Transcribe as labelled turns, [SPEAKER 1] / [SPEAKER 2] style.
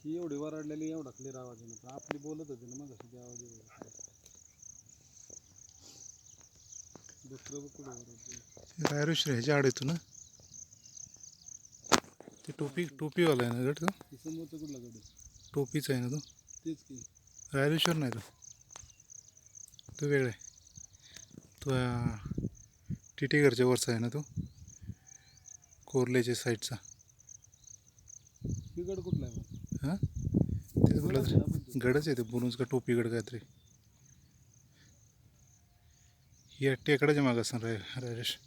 [SPEAKER 1] ही एवढी वराडलेली एवढा क्लिअर आवाज येतो. आपली बोलत होती ना मग अशी आवाज येतो. दुसरं कुठं वराडते
[SPEAKER 2] रायरेश्वर ह्याच्या आड येतो ना ते टोपीवाला आहे ना गड तो
[SPEAKER 1] समोरचं कुठला गड
[SPEAKER 2] टोपीचा आहे ना तो
[SPEAKER 1] तेच की
[SPEAKER 2] रायरेश्वर नाही तो वेगळा आहे तो टिटेघरच्या वरचा आहे ना तो कोरलेच्या साईडचा
[SPEAKER 1] ही गड कुठला आहे
[SPEAKER 2] हां ते कुठला तरी गडच आहे ते बुरुंज का टोपी गड काहीतरी ही टेकडाच्या मागं असणार रायरेश